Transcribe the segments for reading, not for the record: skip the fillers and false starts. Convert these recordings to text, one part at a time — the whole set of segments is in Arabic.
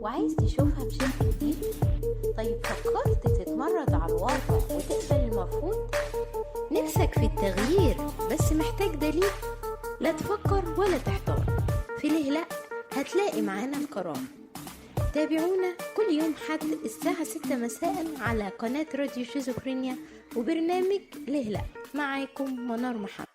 وعايز تشوفها بشكل جديد. طيب فكرت تتمرد على الواقع وتقبل المرفوض؟ نفسك في التغيير بس محتاج دليل؟ لا تفكر ولا تحتار، في ليه لأ هتلاقي معانا القرار. تابعونا كل يوم حد الساعة 6 مساء على قناة راديو شيزوفرينيا وبرنامج ليه لأ. معاكم منار محمد.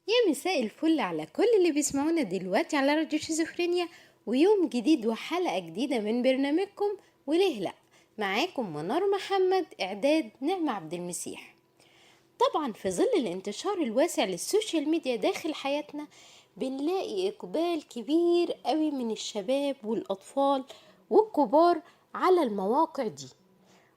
يا مساء الفل على كل اللي بيسمعونا دلوقتي على راديو شيزوفرينيا، ويوم جديد وحلقة جديدة من برنامجكم وليه لأ. معاكم منار محمد، إعداد نعمة عبد المسيح. طبعا في ظل الانتشار الواسع للسوشيال ميديا داخل حياتنا بنلاقي إقبال كبير قوي من الشباب والأطفال والكبار على المواقع دي،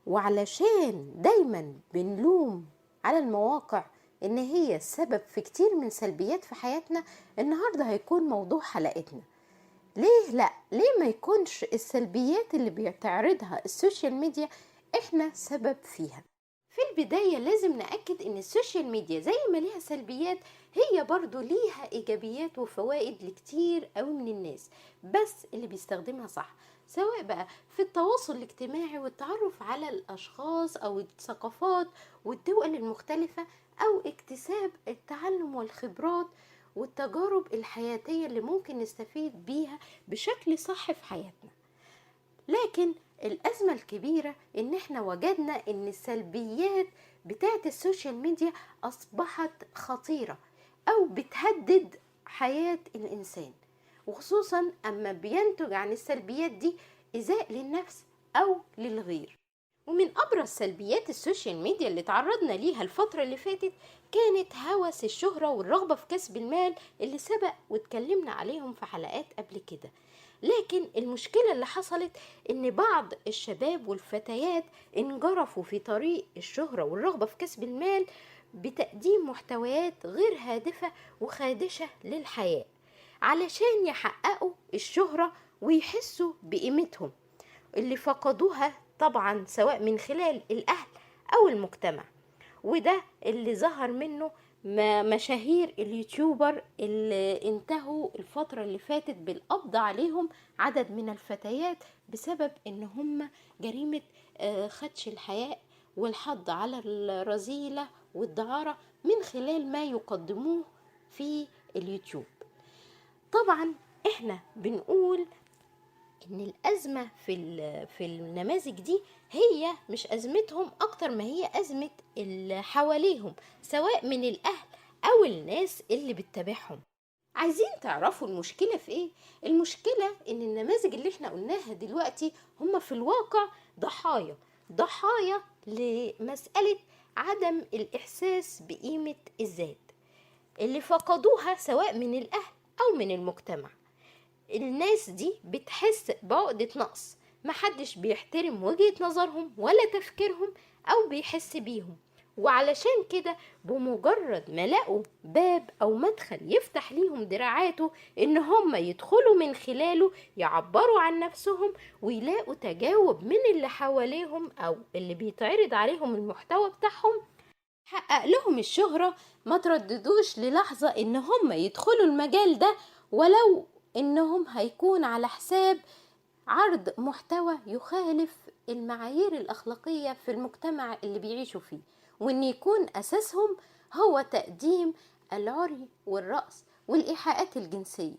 وعلشان دايما بنلوم على المواقع ان هي السبب في كتير من سلبيات في حياتنا، النهاردة هيكون موضوع حلقتنا ليه ما يكونش السلبيات اللي بيتعرضها السوشيال ميديا احنا سبب فيها. في البداية لازم نأكد ان السوشيال ميديا زي ما ليها سلبيات هي برضو ليها ايجابيات وفوائد لكتير قوي من الناس، بس اللي بيستخدمها صح، سواء بقى في التواصل الاجتماعي والتعرف على الاشخاص او الثقافات والدول المختلفة، او اكتساب التعلم والخبرات والتجارب الحياتية اللي ممكن نستفيد بيها بشكل صح في حياتنا. لكن الأزمة الكبيرة إن إحنا وجدنا إن السلبيات بتاعت السوشيال ميديا أصبحت خطيرة أو بتهدد حياة الإنسان، وخصوصا أما بينتج عن السلبيات دي إيذاء للنفس أو للغير. ومن أبرز سلبيات السوشيال ميديا اللي تعرضنا ليها الفترة اللي فاتت كانت هوس الشهرة والرغبة في كسب المال اللي سبق واتكلمنا عليهم في حلقات قبل كده. لكن المشكلة اللي حصلت ان بعض الشباب والفتيات انجرفوا في طريق الشهرة والرغبة في كسب المال بتقديم محتويات غير هادفة وخادشة للحياة علشان يحققوا الشهرة ويحسوا بقيمتهم اللي فقدوها طبعا سواء من خلال الأهل أو المجتمع. وده اللي ظهر منه مشاهير اليوتيوبر اللي انتهوا الفترة اللي فاتت بالقبض عليهم عدد من الفتيات بسبب ان هم جريمة خدش الحياء والحض على الرذيلة والدعارة من خلال ما يقدموه في اليوتيوب. طبعا احنا بنقول ان الازمه في النماذج دي هي مش ازمتهم اكتر ما هي ازمه اللي حواليهم سواء من الاهل او الناس اللي بتتابعهم. عايزين تعرفوا المشكله في ايه؟ المشكله ان النماذج اللي احنا قلناها دلوقتي هم في الواقع ضحايا لمساله عدم الاحساس بقيمه الذات اللي فقدوها سواء من الاهل او من المجتمع. الناس دي بتحس بعقدة نقص، محدش بيحترم وجهة نظرهم ولا تفكيرهم أو بيحس بيهم، وعلشان كده بمجرد ما لقوا باب أو مدخل يفتح ليهم دراعاته إن هم يدخلوا من خلاله يعبروا عن نفسهم ويلاقوا تجاوب من اللي حواليهم أو اللي بيتعرض عليهم المحتوى بتاعهم حقق لهم الشهرة، ما ترددوش للحظة إن هم يدخلوا المجال ده ولو إنهم هيكون على حساب عرض محتوى يخالف المعايير الأخلاقية في المجتمع اللي بيعيشوا فيه، وإن يكون أساسهم هو تقديم العري والرأس والإيحاءات الجنسية.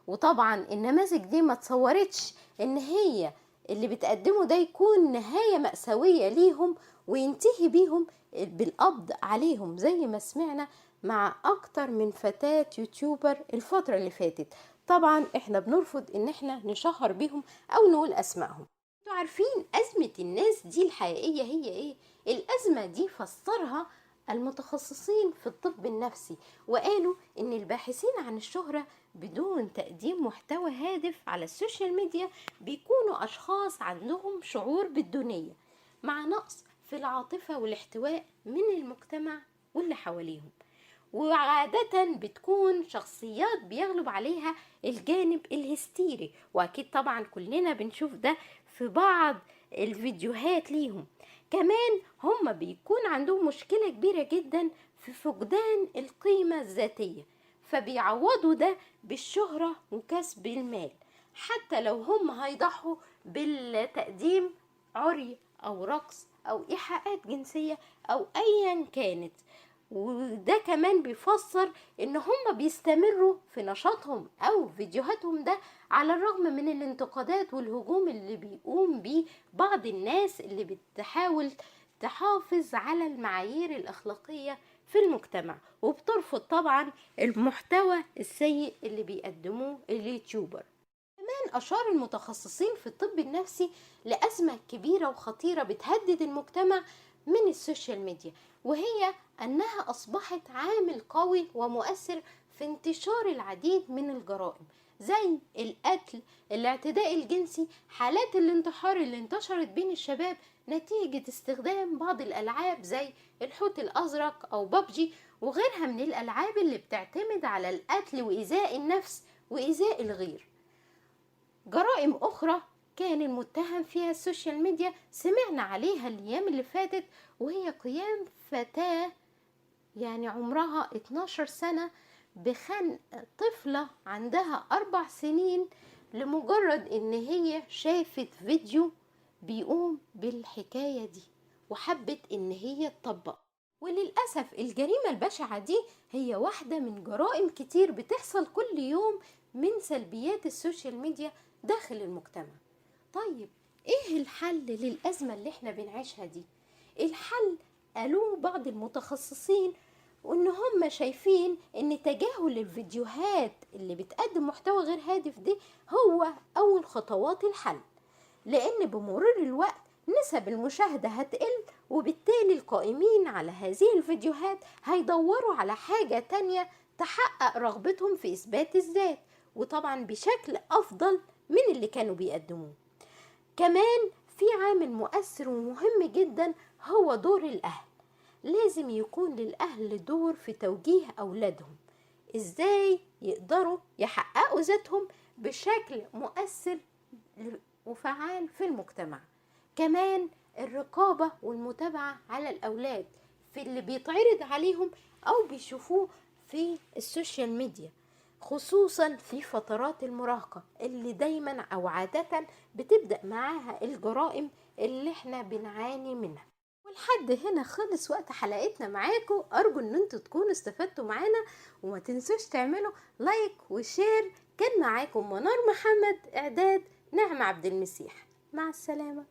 وطبعا النماذج دي ما تصورتش إن هي اللي بتقدمه ده يكون نهاية مأساوية ليهم وينتهي بيهم بالقبض عليهم زي ما سمعنا مع أكتر من فتاة يوتيوبر الفترة اللي فاتت. طبعا احنا بنرفض ان احنا نشهر بيهم او نقول اسمائهم. انتوا عارفين ازمة الناس دي الحقيقية هي ايه؟ الازمة دي فسرها المتخصصين في الطب النفسي، وقالوا ان الباحثين عن الشهرة بدون تقديم محتوى هادف على السوشيال ميديا بيكونوا اشخاص عندهم شعور بالدونية مع نقص في العاطفة والاحتواء من المجتمع واللي حواليهم، وعادة بتكون شخصيات بيغلب عليها الجانب الهستيري، واكيد طبعا كلنا بنشوف ده في بعض الفيديوهات ليهم. كمان هم بيكون عندهم مشكلة كبيرة جدا في فقدان القيمة الذاتية، فبيعوضوا ده بالشهرة وكسب المال حتى لو هم هيضحوا بالتقديم عري أو رقص أو إيحاءات جنسية أو أيا كانت. وده كمان بيفسر ان هم بيستمروا في نشاطهم او فيديوهاتهم ده على الرغم من الانتقادات والهجوم اللي بيقوم بيه بعض الناس اللي بتحاول تحافظ على المعايير الأخلاقية في المجتمع، وبترفض طبعا المحتوى السيء اللي بيقدموه اليوتيوبر. كمان أشار المتخصصين في الطب النفسي لأزمة كبيرة وخطيرة بتهدد المجتمع من السوشيال ميديا، وهي أنها أصبحت عامل قوي ومؤثر في انتشار العديد من الجرائم زي القتل، الاعتداء الجنسي، حالات الانتحار اللي انتشرت بين الشباب نتيجة استخدام بعض الألعاب زي الحوت الأزرق أو بابجي وغيرها من الألعاب اللي بتعتمد على القتل وإيذاء النفس وإيذاء الغير. جرائم أخرى كان المتهم فيها السوشيال ميديا سمعنا عليها الأيام اللي فاتت، وهي قيام فتاة يعني عمرها 12 سنة بخنق طفلة عندها 4 سنين لمجرد ان هي شافت فيديو بيقوم بالحكاية دي وحبت ان هي تطبق. وللأسف الجريمة البشعة دي هي واحدة من جرائم كتير بتحصل كل يوم من سلبيات السوشيال ميديا داخل المجتمع. طيب ايه الحل للأزمة اللي احنا بنعيشها دي؟ الحل قالوه بعض المتخصصين وان هم شايفين ان تجاهل الفيديوهات اللي بتقدم محتوى غير هادف دي هو اول خطوات الحل، لان بمرور الوقت نسب المشاهدة هتقل، وبالتالي القائمين على هذه الفيديوهات هيدوروا على حاجة تانية تحقق رغبتهم في اثبات الذات، وطبعا بشكل افضل من اللي كانوا بيقدموه. كمان في عامل مؤثر ومهم جدا هو دور الأهل. لازم يكون للأهل دور في توجيه أولادهم إزاي يقدروا يحققوا ذاتهم بشكل مؤثر وفعال في المجتمع. كمان الرقابة والمتابعة على الأولاد في اللي بيتعرض عليهم أو بيشوفوه في السوشيال ميديا، خصوصا في فترات المراهقة اللي دايما أو عادة بتبدأ معاها الجرائم اللي احنا بنعاني منها. ولحد هنا خلص وقت حلقتنا معاكم، أرجو ان انتوا تكونوا استفدتوا معانا، وما تنسوش تعملوا لايك وشير. كان معاكم منار محمد، إعداد نعمة عبد المسيح. مع السلامة.